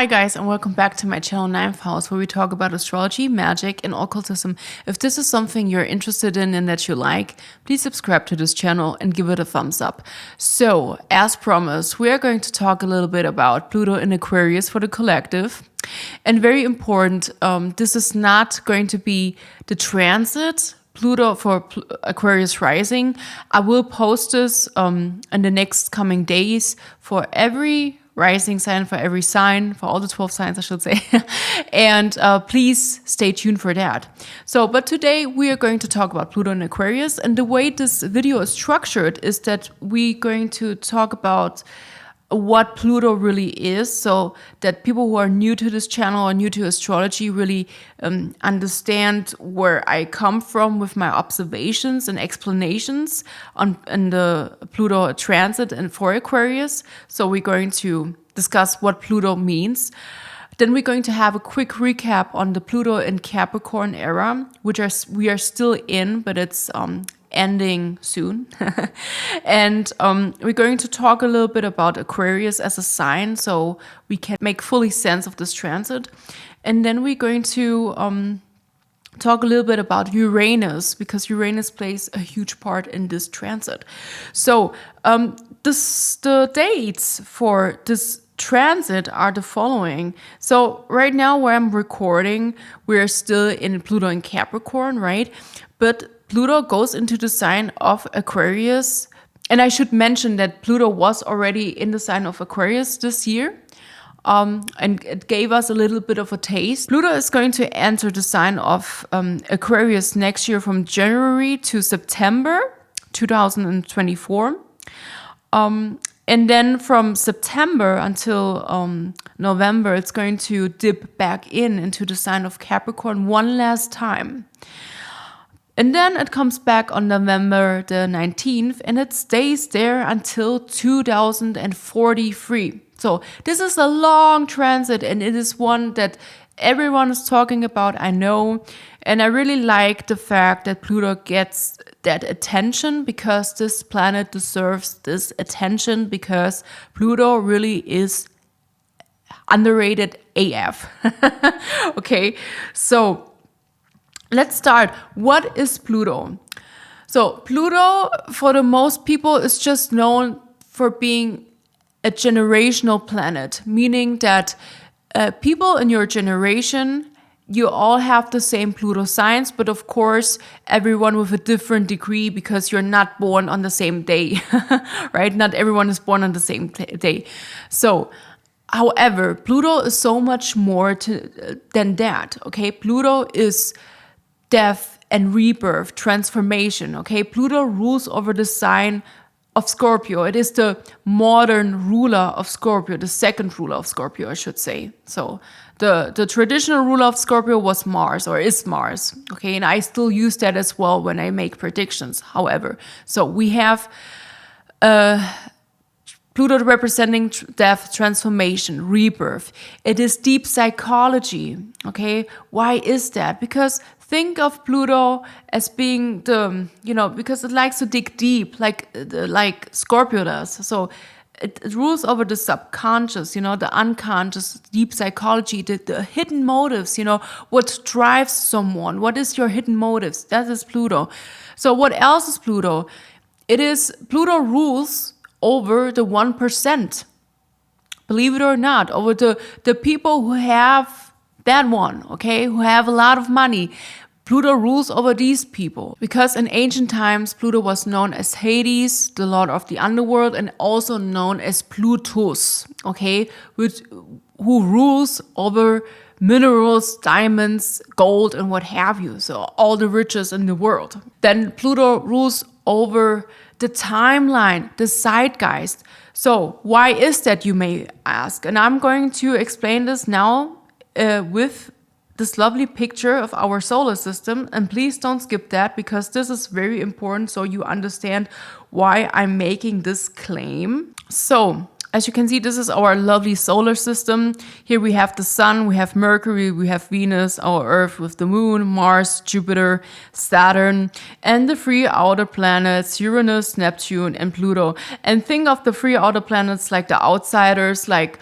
Hi guys, and welcome back to my channel 9th house, where we talk about astrology, magic, and occultism. If this is something you're interested in and that you like, please subscribe to this channel and give it a thumbs up. So, as promised, we are going to talk a little bit about Pluto in Aquarius for the collective. And very important, this is not going to be the transit Pluto for Aquarius rising. I will post this in the next coming days for every rising sign, for every sign, for all the 12 signs, I should say. And please stay tuned for that. But today we are going to talk about Pluto in Aquarius. And the way this video is structured is that we're going to talk about what Pluto really is, so that people who are new to this channel or new to astrology really understand where I come from with my observations and explanations on the Pluto transit and for Aquarius. So we're going to discuss what Pluto means. Then we're going to have a quick recap on the Pluto in Capricorn era, which we are still in, but it's ending soon. And we're going to talk a little bit about Aquarius as a sign, so we can make fully sense of this transit. And then we're going to talk a little bit about Uranus, because Uranus plays a huge part in this transit. So the dates for this transit are the following. So right now where I'm recording, we're still in Pluto in Capricorn, right? But Pluto goes into the sign of Aquarius. And I should mention that Pluto was already in the sign of Aquarius this year. And it gave us a little bit of a taste. Pluto is going to enter the sign of Aquarius next year from January to September 2024. And then from September until November, it's going to dip back into the sign of Capricorn one last time. And then it comes back on November the 19th, and it stays there until 2043. So this is a long transit, and it is one that everyone is talking about, I know. And I really like the fact that Pluto gets that attention, because this planet deserves this attention, because Pluto really is underrated AF. Okay, so let's start. What is Pluto? So Pluto, for the most people, is just known for being a generational planet, meaning that people in your generation, you all have the same Pluto signs, but of course, everyone with a different degree, because you're not born on the same day, right? Not everyone is born on the same day. So, however, Pluto is so much more than that, okay? Pluto is death and rebirth, transformation, okay? Pluto rules over the sign of Scorpio. It is the modern ruler of Scorpio, the second ruler of Scorpio, I should say. So the traditional ruler of Scorpio was Mars, or is Mars, okay? And I still use that as well when I make predictions, however. So we have Pluto representing death, transformation, rebirth. It is deep psychology, okay? Why is that? Because think of Pluto as being because it likes to dig deep, like Scorpio does. So it rules over the subconscious, the unconscious, deep psychology, the hidden motives, what drives someone. What is your hidden motives? That is Pluto. So what else is Pluto? Pluto rules over the 1%. Believe it or not, over the people who have that one, okay, who have a lot of money. Pluto rules over these people, because in ancient times, Pluto was known as Hades, the lord of the underworld, and also known as Plutus, okay, who rules over minerals, diamonds, gold, and what have you, so all the riches in the world. Then Pluto rules over the timeline, the zeitgeist. So why is that, you may ask? And I'm going to explain this now with this lovely picture of our solar system. And please don't skip that, because this is very important, so you understand why I'm making this claim. So as you can see, this is our lovely solar system. Here we have the sun, we have Mercury, we have Venus, our Earth with the moon, Mars, Jupiter, Saturn, and the three outer planets, Uranus, Neptune, and Pluto. And think of the three outer planets like the outsiders, like,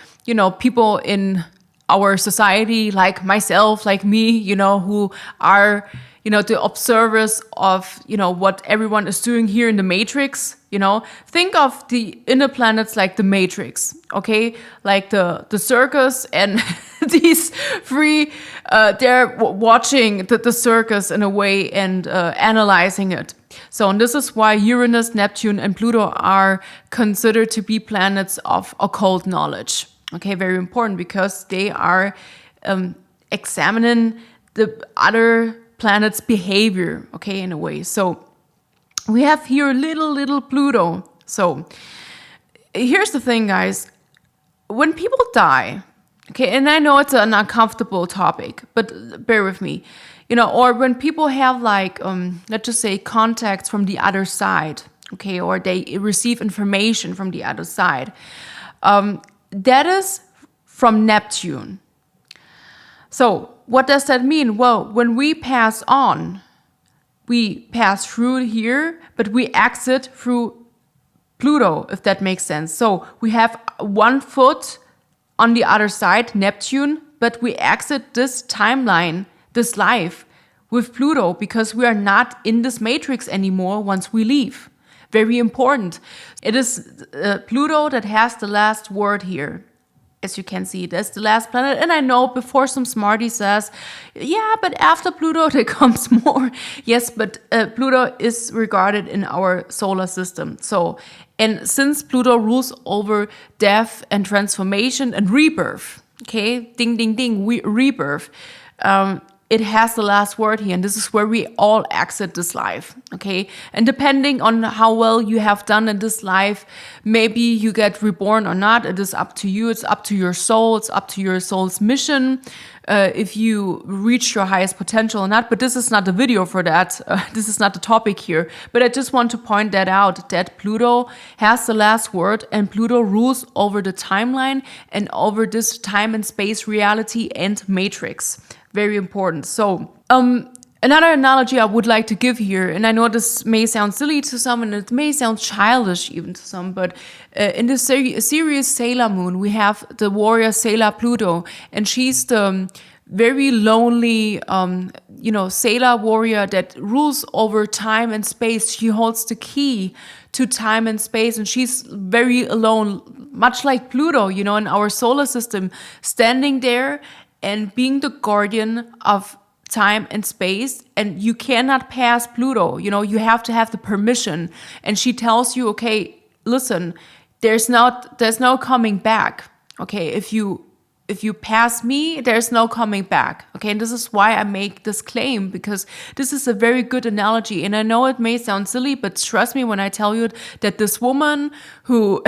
people in our society, like myself, like me, who are, the observers of, what everyone is doing here in the matrix, think of the inner planets like the matrix, okay? Like the circus, and these three, they're watching the circus in a way and analyzing it. So, and this is why Uranus, Neptune, and Pluto are considered to be planets of occult knowledge. Okay, very important, because they are examining the other planet's behavior, okay, in a way. So we have here little Pluto. So here's the thing, guys. When people die, okay, and I know it's an uncomfortable topic, but bear with me, or when people have like, let's just say, contacts from the other side, okay, or they receive information from the other side, that is from Neptune. So what does that mean? Well, when we pass on, we pass through here, but we exit through Pluto, if that makes sense. So we have one foot on the other side, Neptune, but we exit this timeline, this life, with Pluto, because we are not in this matrix anymore once we leave. Very important. It is Pluto that has the last word here. As you can see, that's the last planet. And I know before some smarty says, yeah, but after Pluto there comes more. Yes, but Pluto is regarded in our solar system. So, and since Pluto rules over death and transformation and rebirth, okay, ding, ding, ding, rebirth, it has the last word here, and this is where we all exit this life, okay? And depending on how well you have done in this life, maybe you get reborn or not. It is up to you. It's up to your soul. It's up to your soul's mission, if you reach your highest potential or not. But this is not the video for that. This is not the topic here. But I just want to point that out, that Pluto has the last word, and Pluto rules over the timeline and over this time and space reality and matrix. Very important. So, another analogy I would like to give here, and I know this may sound silly to some and it may sound childish even to some, but in the series Sailor Moon, we have the warrior Sailor Pluto, and she's the very lonely, sailor warrior that rules over time and space. She holds the key to time and space, and she's very alone, much like Pluto, in our solar system, standing there and being the guardian of time and space. And you cannot pass Pluto, you have to have the permission. And she tells you, okay, listen, there's no coming back. Okay, if you pass me, there's no coming back. Okay, and this is why I make this claim, because this is a very good analogy. And I know it may sound silly, but trust me when I tell you that this woman who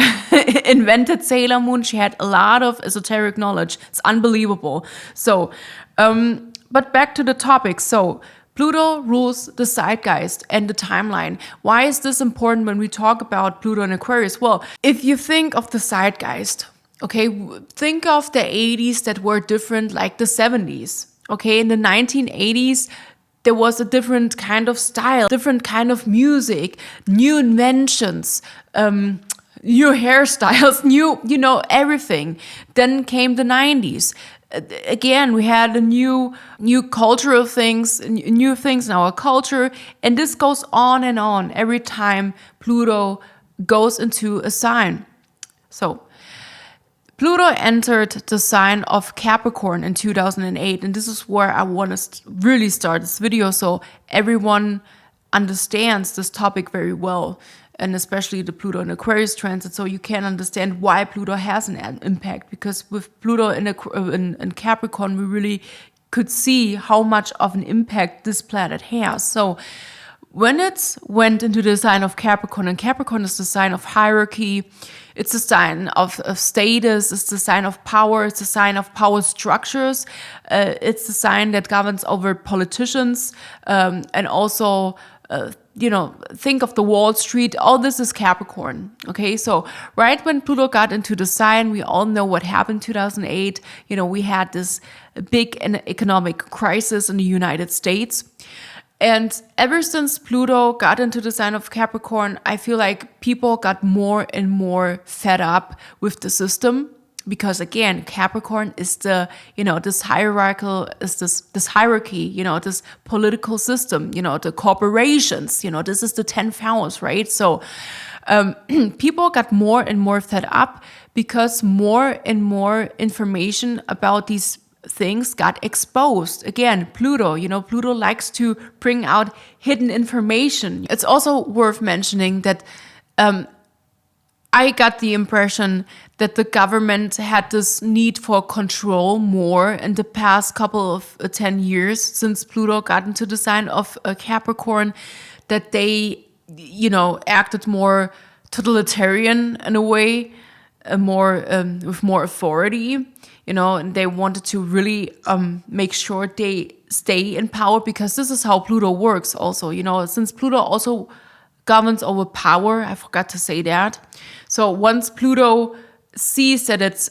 invented Sailor Moon, she had a lot of esoteric knowledge. It's unbelievable. So, but back to the topic. So, Pluto rules the zeitgeist and the timeline. Why is this important when we talk about Pluto and Aquarius? Well, if you think of the zeitgeist, okay, think of the 80s that were different, like the 70s. Okay, in the 1980s, there was a different kind of style, different kind of music, new inventions, new hairstyles, new, everything. Then came the 90s. Again, we had a new cultural things, new things in our culture, and this goes on and on every time Pluto goes into a sign. So, Pluto entered the sign of Capricorn in 2008, and this is where I want to really start this video so everyone understands this topic very well, and especially the Pluto and Aquarius transit, so you can understand why Pluto has an impact. Because with Pluto in Capricorn, we really could see how much of an impact this planet has. So when it went into the sign of Capricorn, and Capricorn is the sign of hierarchy, it's a sign of status, it's the sign of power, it's a sign of power structures, it's the sign that governs over politicians, and also, think of the Wall Street. All this is Capricorn, okay? So right when Pluto got into the sign, we all know what happened in 2008. We had this big economic crisis in the United States. And ever since Pluto got into the sign of Capricorn, I feel like people got more and more fed up with the system. because again, Capricorn is the, this hierarchical, is this hierarchy, this political system, the corporations, this is the 10th house, right? So people got more and more fed up because more and more information about these things got exposed. Again, Pluto, Pluto likes to bring out hidden information. It's also worth mentioning that I got the impression that the government had this need for control more in the past couple of 10 years since Pluto got into the sign of Capricorn, that they, acted more totalitarian in a way, more with more authority, and they wanted to really make sure they stay in power, because this is how Pluto works also, since Pluto also governs over power. I forgot to say that. So once Pluto sees that it's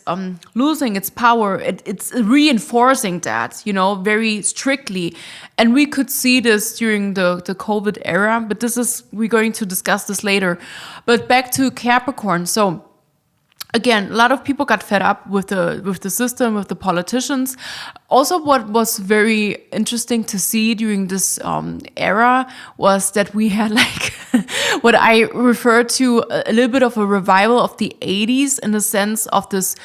losing its power, it's reinforcing that, very strictly. And we could see this during the COVID era, but we're going to discuss this later. But back to Capricorn. So again, a lot of people got fed up with the system, with the politicians. Also, what was very interesting to see during this era was that we had like what I refer to a little bit of a revival of the 80s, in the sense of this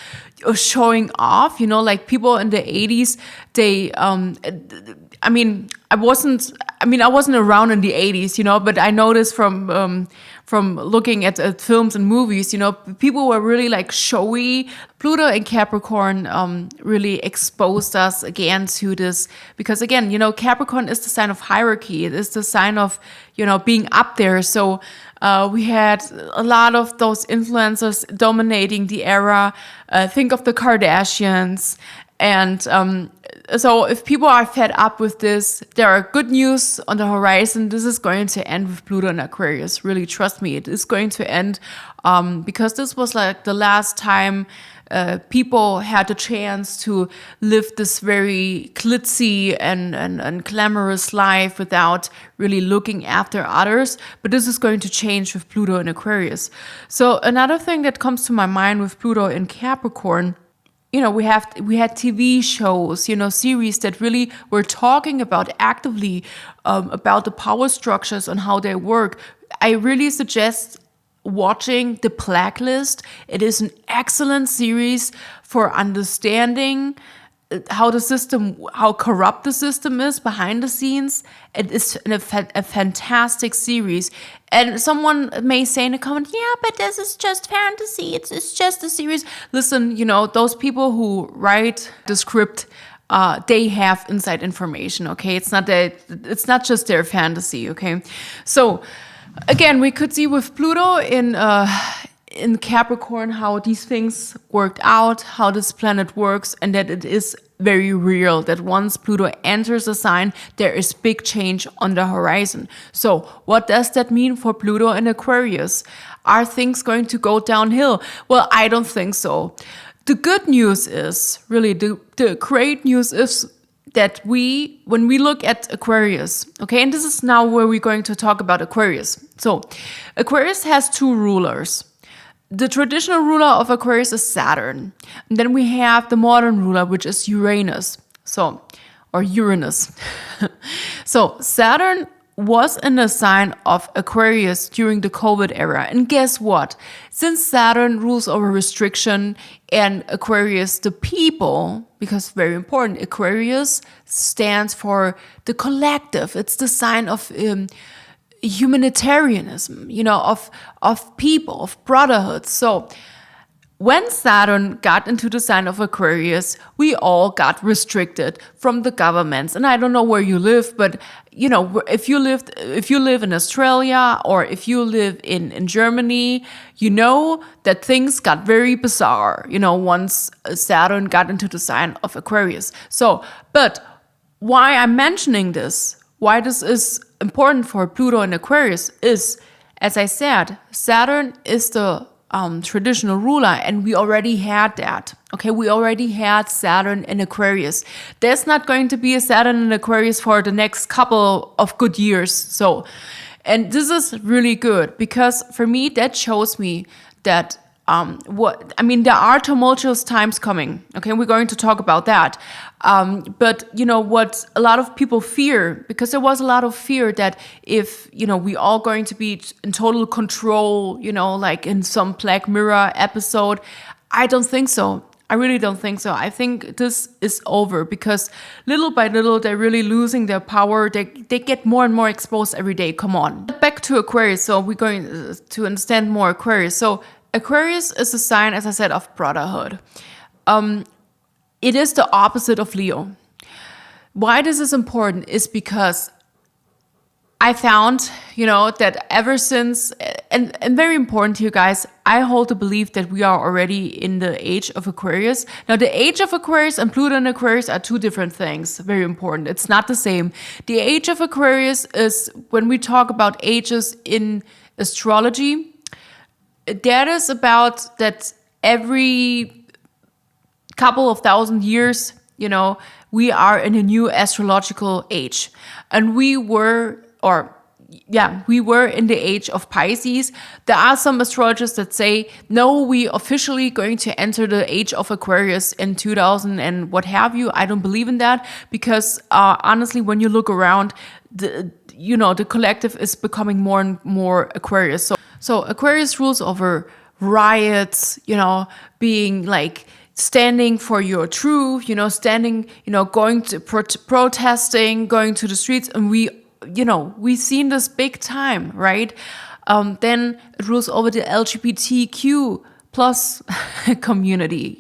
showing off, like people in the 80s, they, I wasn't around in the 80s, but I noticed from looking at films and movies, people were really like showy. Pluto and Capricorn really exposed us again to this, because again, Capricorn is the sign of hierarchy. It is the sign of, being up there. So we had a lot of those influencers dominating the era. Think of the Kardashians. And so if people are fed up with this, there are good news on the horizon. This is going to end with Pluto and Aquarius. Really, trust me, it is going to end, because this was like the last time people had the chance to live this very glitzy and glamorous life without really looking after others. But this is going to change with Pluto and Aquarius. So another thing that comes to my mind with Pluto in Capricorn, we had TV shows, series that really were talking about actively about the power structures and how they work. I really suggest watching The Blacklist. It is an excellent series for understanding how corrupt the system is behind the scenes. It is a fantastic series. And someone may say in a comment, yeah, but this is just fantasy. It's just a series. Listen, those people who write the script, they have inside information, okay? It's not just their fantasy, okay? So again, we could see with Pluto in Capricorn how these things worked out, how this planet works, and that it is very real, that once Pluto enters a sign, there is big change on the horizon. So what does that mean for Pluto and Aquarius? Are things going to go downhill? Well, I don't think so. The good news is, really, the great news is that when we look at Aquarius, okay, and this is now where we're going to talk about Aquarius. So Aquarius has two rulers. The traditional ruler of Aquarius is Saturn. And then we have the modern ruler, which is Uranus. Or Uranus. So Saturn was in the sign of Aquarius during the COVID era. And guess what? Since Saturn rules over restriction and Aquarius, the people, because very important, Aquarius stands for the collective. It's the sign of humanitarianism, of people, of brotherhood. So when Saturn got into the sign of Aquarius, we all got restricted from the governments. And I don't know where you live, but if you live in Australia or if you live in Germany, you know that things got very bizarre, once Saturn got into the sign of Aquarius. So, but why I'm mentioning this, why this is important for Pluto and Aquarius is, as I said, Saturn is the traditional ruler, and we already had that. Okay, we already had Saturn in Aquarius. There's not going to be a Saturn in Aquarius for the next couple of good years. So, and this is really good, because for me, that shows me that there are tumultuous times coming. Okay, we're going to talk about that. But what a lot of people fear, because there was a lot of fear that if we all going to be in total control, like in some Black Mirror episode. I don't think so. I really don't think so. I think this is over, because little by little they're really losing their power. They get more and more exposed every day. Come on. Back to Aquarius. So we're going to understand more Aquarius. So Aquarius is a sign, as I said, of brotherhood. It is the opposite of Leo. Why this is important is because I found, that ever since, and very important here, guys, I hold the belief that we are already in the age of Aquarius. Now, the age of Aquarius and Pluto and Aquarius are two different things. Very important. It's not the same. The age of Aquarius is when we talk about ages in astrology. That is about that every couple of thousand years, we are in a new astrological age. And we were in the age of Pisces. There are some astrologers that say, no, we officially going to enter the age of Aquarius in 2000 and what have you. I don't believe in that, because honestly, when you look around, the collective is becoming more and more Aquarius. So Aquarius rules over riots, being like standing for your truth, standing, going to protesting, going to the streets. And we've seen this big time, right? Then it rules over the LGBTQ plus community,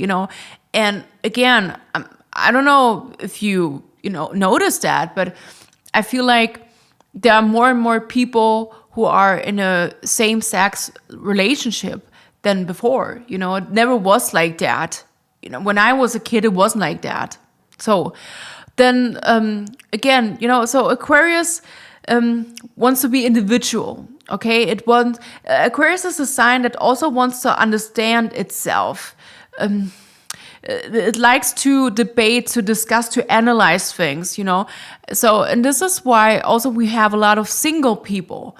And again, I don't know if you notice that, but I feel like there are more and more people who are in a same-sex relationship than before. It never was like that. When I was a kid, it wasn't like that. So then again, so Aquarius wants to be individual. Okay, Aquarius is a sign that also wants to understand itself. It likes to debate, to discuss, to analyze things, So, and this is why also we have a lot of single people.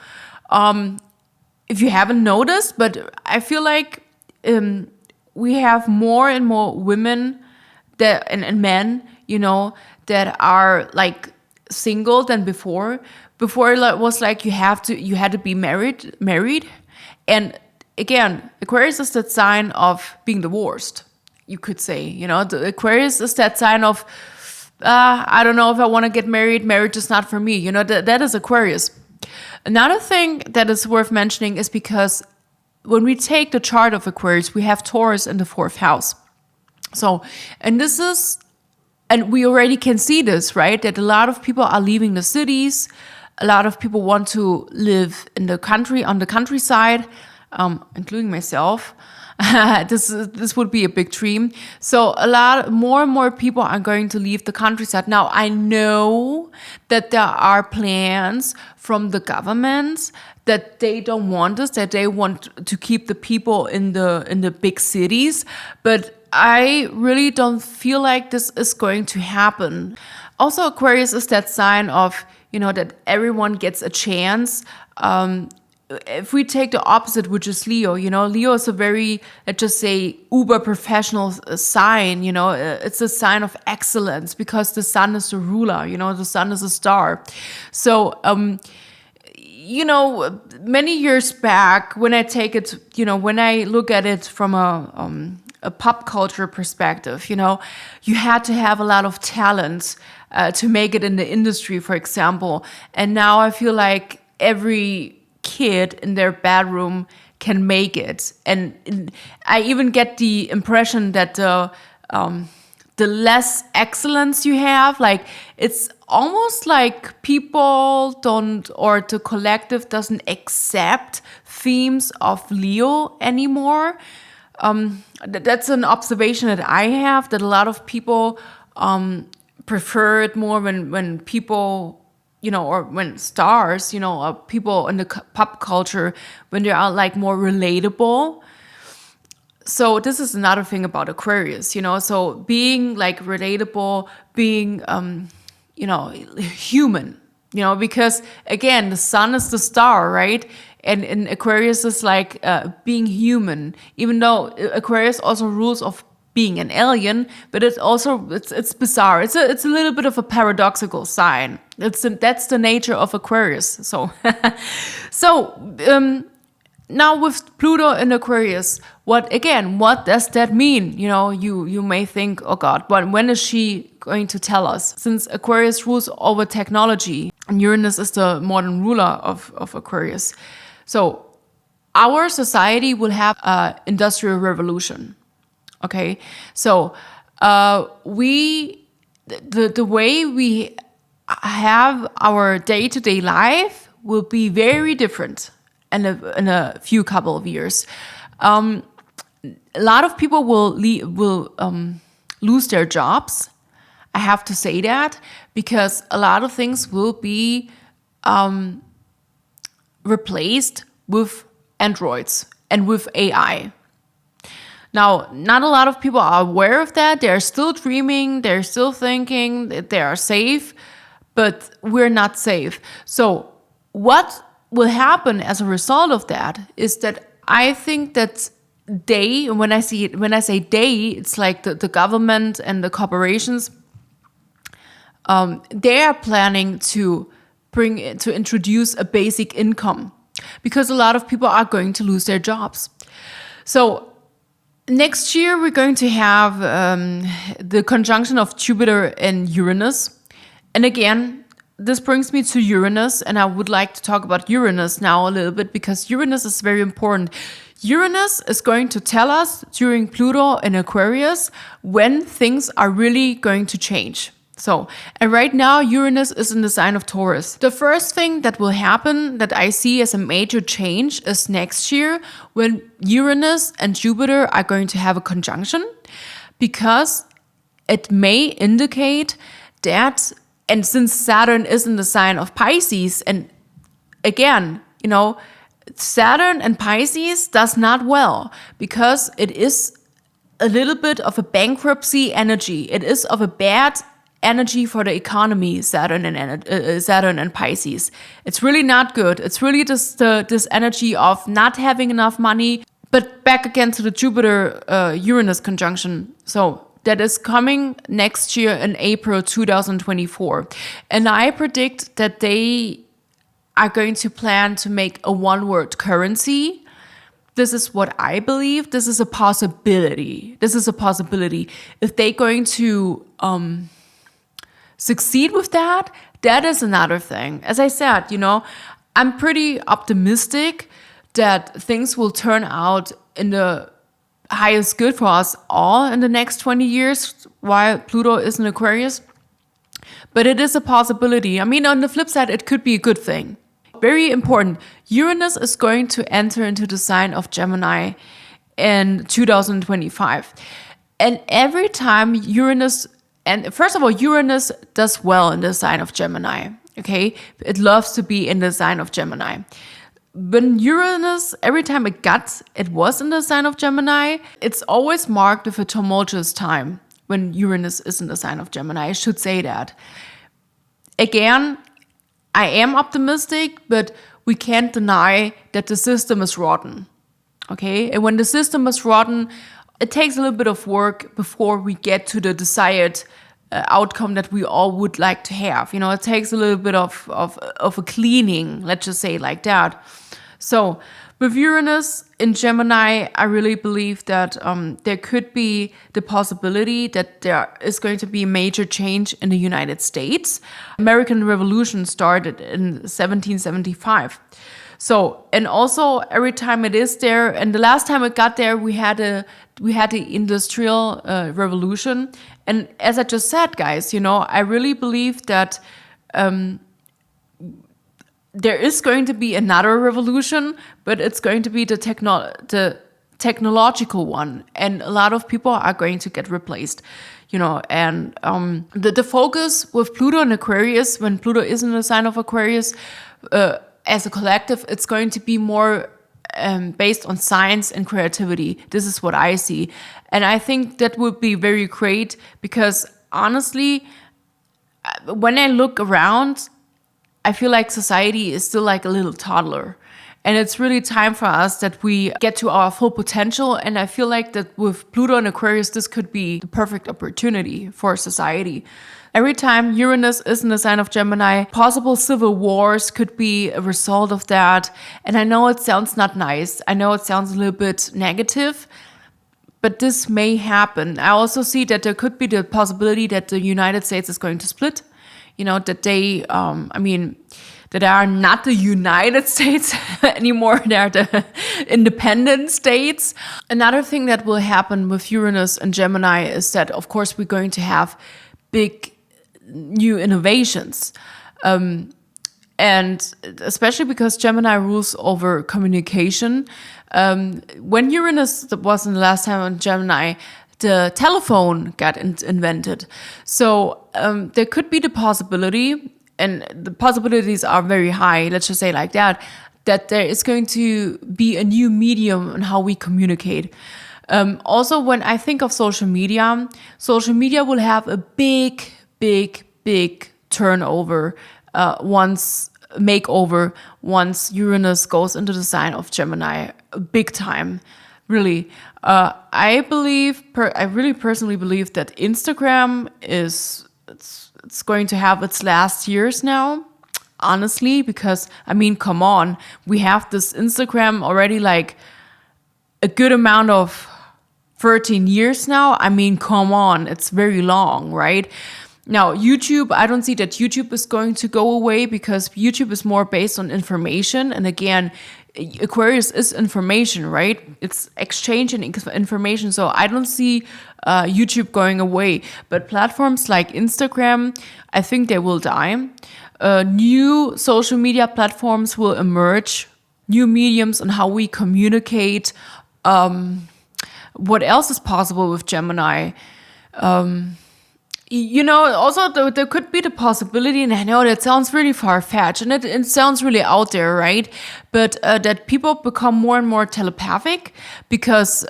If you haven't noticed, but I feel like we have more and more women and men, that are like single than before. Before it was like you had to be married. And again, Aquarius is that sign of being divorced, you could say. The Aquarius is that sign of, I don't know if I want to get married. Marriage is not for me. That is Aquarius. Another thing that is worth mentioning is because when we take the chart of Aquarius, we have Taurus in the 4th house. So, and we already can see this, right? That a lot of people are leaving the cities. A lot of people want to live in the country, on the countryside, including myself. This would be a big dream. So more and more people are going to leave the countryside. Now, I know that there are plans from the governments that they don't want this, that they want to keep the people in the big cities. But I really don't feel like this is going to happen. Also, Aquarius is that sign of, that everyone gets a chance. If we take the opposite, which is Leo, Leo is a very, let's just say, uber professional sign, it's a sign of excellence because the sun is the ruler, the sun is a star. So, many years back, when I take it, when I look at it from a pop culture perspective, you had to have a lot of talent to make it in the industry, for example. And now I feel like every kid in their bedroom can make it. And I even get the impression that the less excellence you have, like it's almost like people don't, or the collective doesn't accept themes of Leo anymore. That's an observation that I have, that a lot of people prefer it more when people, or when stars, or people in the pop culture, when they are like more relatable. So this is another thing about Aquarius, so being like relatable, being, human, because again, the sun is the star, right? And Aquarius is like being human, even though Aquarius also rules of being an alien, but it's bizarre. It's a little bit of a paradoxical sign. That's the nature of Aquarius. So, now with Pluto in Aquarius, what does that mean? You may think, oh God, when is she going to tell us? Since Aquarius rules over technology, and Uranus is the modern ruler of Aquarius. So our society will have an industrial revolution. Okay, so the way we have our day-to-day life will be very different in a few couple of years. A lot of people will lose their jobs. I have to say that because a lot of things will be replaced with androids and with AI. Now, not a lot of people are aware of that. They're still dreaming. They're still thinking that they are safe, but we're not safe. So what will happen as a result of that is that I think that when I say they, it's like the government and the corporations. They are planning to introduce a basic income because a lot of people are going to lose their jobs. So next year we're going to have the conjunction of Jupiter and Uranus. And again, this brings me to Uranus, and I would like to talk about Uranus now a little bit because Uranus is very important. Uranus is going to tell us during Pluto and Aquarius when things are really going to change. So, and right now Uranus is in the sign of Taurus. The first thing that will happen that I see as a major change is next year when Uranus and Jupiter are going to have a conjunction, because it may indicate that, and since Saturn is in the sign of Pisces, and again, Saturn and Pisces does not well because it is a little bit of a bankruptcy energy. It is of a bad energy for the economy, Saturn and Pisces. It's really not good. It's really just this energy of not having enough money. But back again to the Jupiter-Uranus conjunction. So that is coming next year in April 2024. And I predict that they are going to plan to make a one-word currency. This is what I believe. This is a possibility. If they're going to succeed with that, that is another thing. As I said, I'm pretty optimistic that things will turn out in the highest good for us all in the next 20 years while Pluto is in Aquarius. But it is a possibility. I mean, on the flip side, it could be a good thing. Very important. Uranus is going to enter into the sign of Gemini in 2025. And every time Uranus does well in the sign of Gemini, okay? It loves to be in the sign of Gemini. When Uranus, every time it was in the sign of Gemini, it's always marked with a tumultuous time when Uranus is in the sign of Gemini. I should say that. Again, I am optimistic, but we can't deny that the system is rotten, okay? And when the system is rotten, it takes a little bit of work before we get to the desired outcome that we all would like to have. It takes a little bit of a cleaning, let's just say like that. So with Uranus in Gemini, I really believe that there could be the possibility that there is going to be a major change in the United States. American Revolution started in 1775. So, and also every time it is there, and the last time it got there, we had the Industrial Revolution. And as I just said, guys, I really believe that there is going to be another revolution, but it's going to be the technological one, and a lot of people are going to get replaced. And the focus with Pluto and Aquarius, when Pluto is in the sign of Aquarius, as a collective, it's going to be more based on science and creativity. This is what I see. And I think that would be very great because honestly, when I look around, I feel like society is still like a little toddler. And it's really time for us that we get to our full potential. And I feel like that with Pluto and Aquarius, this could be the perfect opportunity for society. Every time Uranus is in the sign of Gemini, possible civil wars could be a result of that. And I know it sounds not nice. I know it sounds a little bit negative, but this may happen. I also see that there could be the possibility that the United States is going to split. That they, that are not the United States anymore. They are the independent states. Another thing that will happen with Uranus and Gemini is that, of course, we're going to have big new innovations. And especially because Gemini rules over communication. When Uranus was in the last time on Gemini, the telephone got invented. So there could be the possibility, and the possibilities are very high, let's just say like that there is going to be a new medium on how we communicate. Also, when I think of social media will have a big turnover once Uranus goes into the sign of Gemini, big time, really. I really personally believe that Instagram it's going to have its last years now, honestly, because come on, we have this Instagram already like a good amount of 13 years now. Come on, it's very long, right? Now, YouTube, I don't see that YouTube is going to go away because YouTube is more based on information. And again, Aquarius is information, right? It's exchanging information. So I don't see YouTube going away. But platforms like Instagram, I think they will die. New social media platforms will emerge. New mediums on how we communicate. What else is possible with Gemini? Also there could be the possibility, and I know that sounds really far-fetched, and it sounds really out there, right? But that people become more and more telepathic because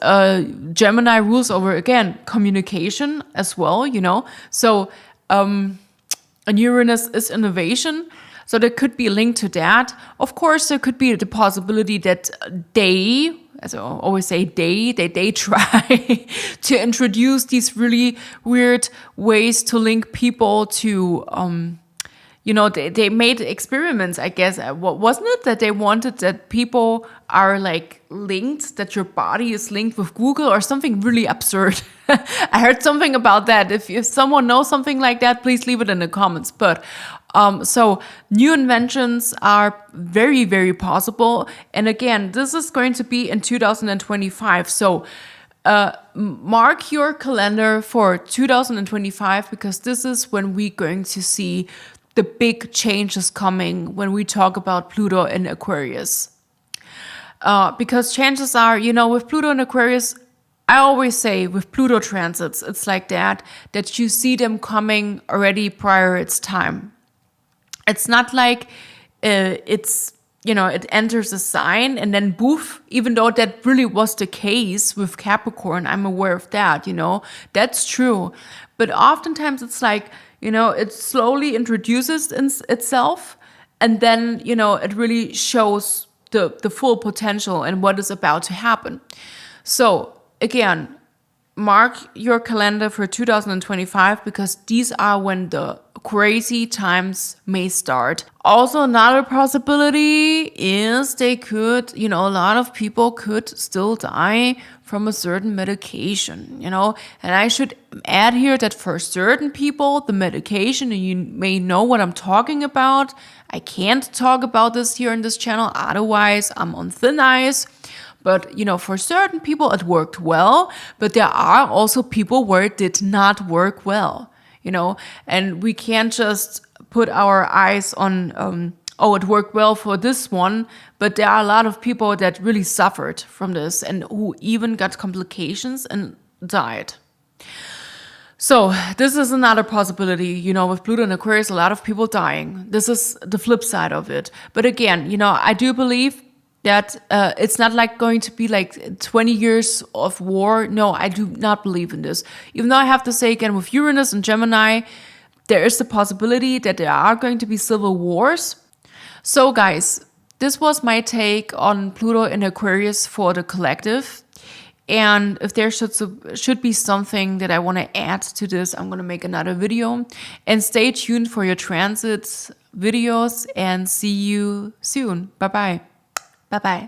Gemini rules over, again, communication as well, So and Uranus is innovation, so there could be a link to that. Of course, there could be the possibility that as I always say, they try to introduce these really weird ways to link people to, they made experiments, I guess. Wasn't it that they wanted that people are like linked, that your body is linked with Google or something really absurd? I heard something about that. If someone knows something like that, please leave it in the comments. But so new inventions are very, very possible. And again, this is going to be in 2025. So mark your calendar for 2025, because this is when we're going to see the big changes coming when we talk about Pluto and Aquarius. Because chances are, with Pluto and Aquarius, I always say with Pluto transits, it's like that you see them coming already prior its time. It's not like it enters a sign and then boof, even though that really was the case with Capricorn. I'm aware of that, that's true. But oftentimes it's like, it slowly introduces itself, and then, it really shows the full potential and what is about to happen. So again, mark your calendar for 2025, because these are when the crazy times may start. Also, another possibility is they could, a lot of people could still die from a certain medication, and I should add here that for certain people, the medication, and you may know what I'm talking about. I can't talk about this here in this channel, otherwise I'm on thin ice. But, for certain people, it worked well, but there are also people where it did not work well, and we can't just put our eyes on, it worked well for this one, but there are a lot of people that really suffered from this and who even got complications and died. So this is another possibility, with Pluto and Aquarius, a lot of people dying. This is the flip side of it. But again, I do believe that it's not like going to be like 20 years of war. No, I do not believe in this. Even though I have to say again, with Uranus and Gemini, there is the possibility that there are going to be civil wars. So guys, this was my take on Pluto in Aquarius for the collective. And if there should be something that I want to add to this, I'm going to make another video. And stay tuned for your transits videos, and see you soon. Bye-bye. Bye-bye.